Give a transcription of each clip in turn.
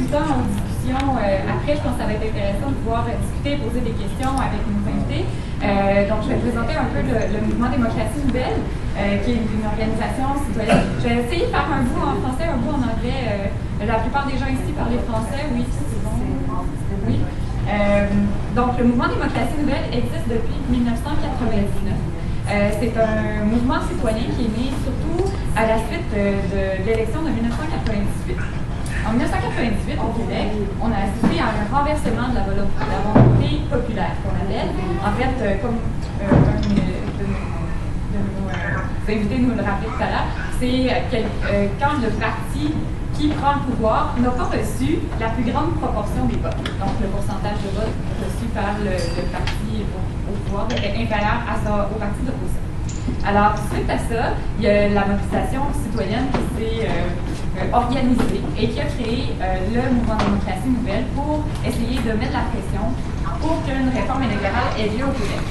temps en discussion. Après, je pense que ça va être intéressant de pouvoir discuter, poser des questions avec nos invités. Donc, je vais présenter un peu le mouvement Démocratie Nouvelle, qui est une organisation citoyenne. Je vais essayer de faire un bout en français, un bout en anglais. La plupart des gens ici parlent français, oui, c'est bon. Oui. Donc, le mouvement Démocratie Nouvelle existe depuis 1999. C'est un mouvement citoyen qui est né surtout à la suite de l'élection de 1998. En 1998, au Québec, on a assisté à un renversement de la volonté populaire, qu'on appelle. En fait, comme un de nos invités nous le rappelait tout à l'heure, c'est quand le parti qui prend le pouvoir n'a pas reçu la plus grande proportion des votes. Donc, le pourcentage de votes reçu par le parti au pouvoir était inférieur au parti d'opposition. Alors, suite à ça, il y a la mobilisation citoyenne qui s'est organisée et qui a créé le mouvement Démocratie Nouvelle pour essayer de mettre la pression pour qu'une réforme électorale ait lieu au Québec.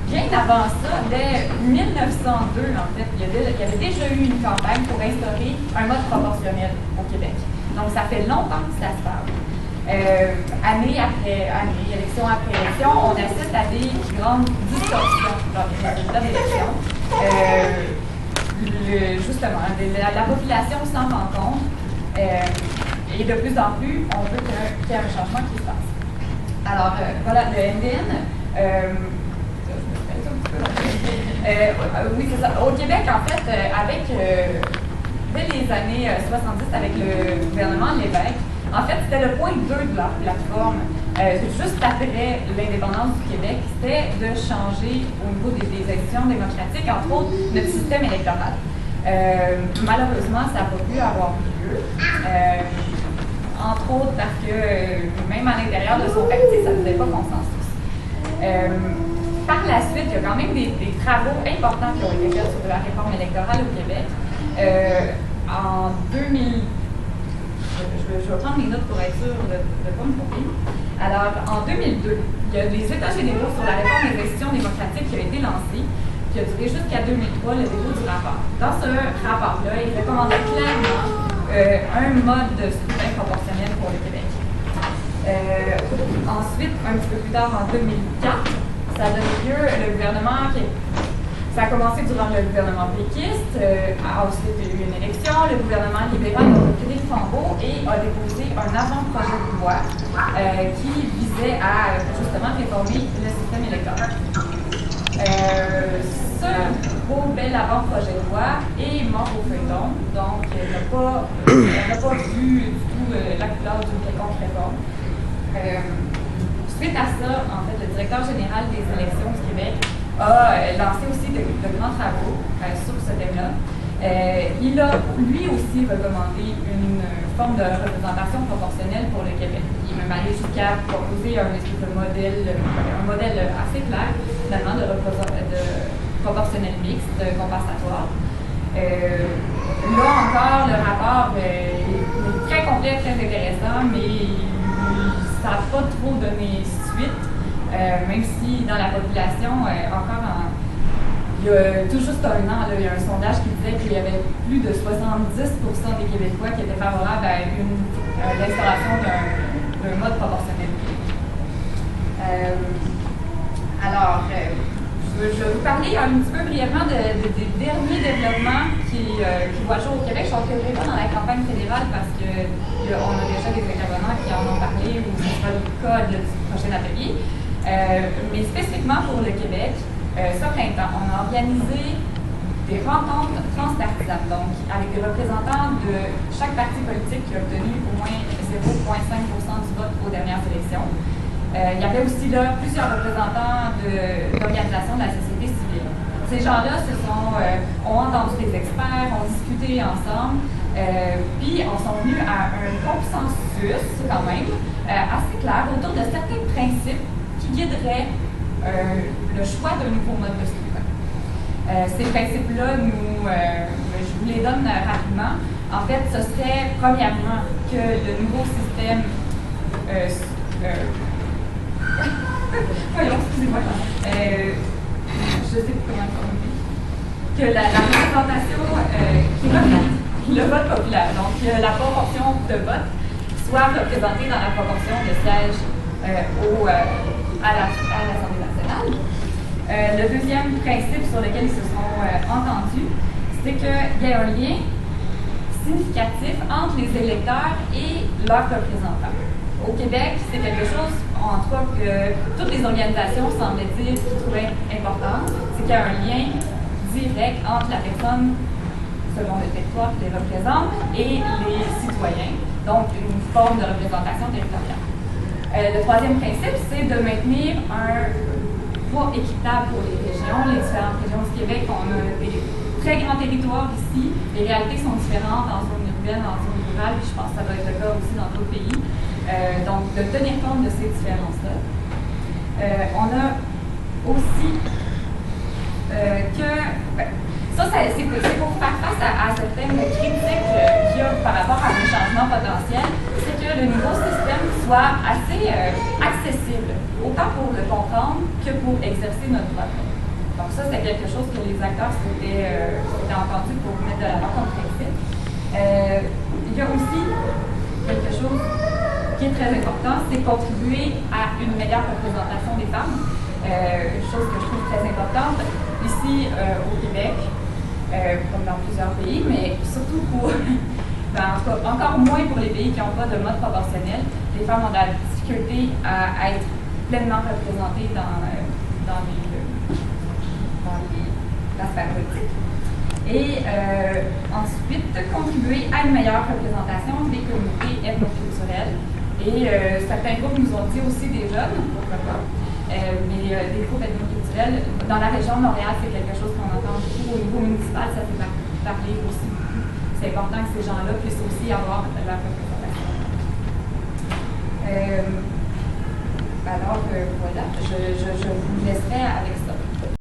Bien avant ça, dès 1902, en fait, il y avait déjà eu une campagne pour instaurer un mode proportionnel au Québec. Donc, ça fait longtemps que ça se parle. Année après année, élection après élection, on assiste à des grandes distorsions dans les résultats d'élection. Justement, la population s'en rend compte et de plus en plus, on veut qu'il y ait un changement qui se passe. Alors, voilà, le NDN. Oui, c'est ça. Au Québec, en fait, dès les années 70, avec le gouvernement Lévesque, en fait, c'était le point 2 de leur plateforme. Juste après l'indépendance du Québec, c'était de changer au niveau des élections démocratiques, entre autres, notre système électoral. Malheureusement, ça n'a pas pu avoir lieu. Entre autres parce que même à l'intérieur de son parti, ça ne faisait pas consensus. Par la suite, il y a quand même des travaux importants qui ont été faits sur la réforme électorale au Québec. En 2000, je vais prendre mes notes pour être sûr de ne pas me tromper. Alors, en 2002, il y a des États généraux sur la réforme des institutions démocratiques qui a été lancé, qui a duré jusqu'à 2003, le dépôt du rapport. Dans ce rapport-là, il recommandait clairement un mode de scrutin proportionnel pour le Québec. Ensuite, un petit peu plus tard, en 2004, ça a donné lieu, le gouvernement, ça a commencé durant le gouvernement péquiste, ensuite il y a eu une élection, le gouvernement libéral a reculé le flambeau et a déposé un avant-projet de loi qui visait à justement réformer le système électoral. Ce beau bel avant-projet de loi est mort au feuilleton, donc elle n'a pas vu du tout la couleur d'une quelconque réforme. Suite à ça, en fait, le directeur général des élections du Québec a lancé aussi de grands travaux sur ce thème-là. Il a lui aussi recommandé une forme de représentation proportionnelle pour le Québec. Il est même allé jusqu'à proposer un espèce de modèle, un modèle assez clair, finalement, de proportionnel mixte, compensatoire. Là encore, le rapport est très complet, très intéressant, mais ça n'a pas trop donné suite, même si dans la population, il y a tout juste un an, il y a un sondage qui disait qu'il y avait plus de 70% des Québécois qui étaient favorables à l'instauration d'un mode proportionnel. Alors, je vais vous parler un petit peu brièvement des derniers développements qui voient jour au Québec. Je ne rentrerai pas dans la campagne fédérale parce qu'on a déjà des intervenants qui en ont parlé ou ce sera le cas du prochain atelier. Mais spécifiquement pour le Québec, ce printemps, on a organisé des rencontres transpartisanes, donc avec des représentants de chaque parti politique qui a obtenu au moins 0,5% du vote aux dernières élections. Il y avait aussi là plusieurs représentants d'organisations de la société civile. Ces gens-là ont entendu des experts, ont discuté ensemble, puis on sont venus à un consensus quand même assez clair autour de certains principes qui guideraient le choix d'un nouveau mode de scrutin. Ces principes-là, je vous les donne rapidement. En fait, ce serait premièrement que le nouveau système voyons, excusez-moi. Je sais plus comment formuler. Que la représentation qui reflète le vote populaire. Donc, la proportion de votes soit représentée dans la proportion de sièges à l'Assemblée nationale. Le deuxième principe sur lequel ils se sont entendus, c'est qu'il y a un lien significatif entre les électeurs et leurs représentants. Au Québec, c'est quelque chose, entre autres, que toutes les organisations semblaient dire qu'ils trouvaient important, c'est qu'il y a un lien direct entre la personne, selon le territoire qui les représente, et les citoyens, donc une forme de représentation territoriale. Le troisième principe, c'est de maintenir un poids équitable pour les régions, les différentes régions du Québec. On a des très grands territoires ici, les réalités sont différentes en zone urbaine, en zone rurale, puis je pense que ça doit être le cas aussi dans d'autres pays. Donc, de tenir compte de ces différences-là. On a aussi que... c'est pour faire face à certaines critiques qu'il y a par rapport à un changement potentiel, c'est que le nouveau système soit assez accessible, autant pour le comprendre que pour exercer notre droit. Donc ça, c'est quelque chose que les acteurs s'étaient entendus pour mettre de l'avant comme principe. Il y a aussi quelque chose qui est très important, c'est contribuer à une meilleure représentation des femmes. Une chose que je trouve très importante ici au Québec, comme dans plusieurs pays, mais surtout pour, encore moins pour les pays qui n'ont pas de mode proportionnel. Les femmes ont de la difficulté à être pleinement représentées dans la sphère politique. Et ensuite, contribuer à une meilleure représentation des communautés ethnoculturelles. Et certains groupes nous ont dit aussi des jeunes, pourquoi pas, mais des groupes ethnoculturels. Dans la région de Montréal, c'est quelque chose qu'on entend beaucoup. Au niveau municipal, ça fait parler aussi beaucoup. C'est important que ces gens-là puissent aussi avoir leur représentation. Alors, voilà, je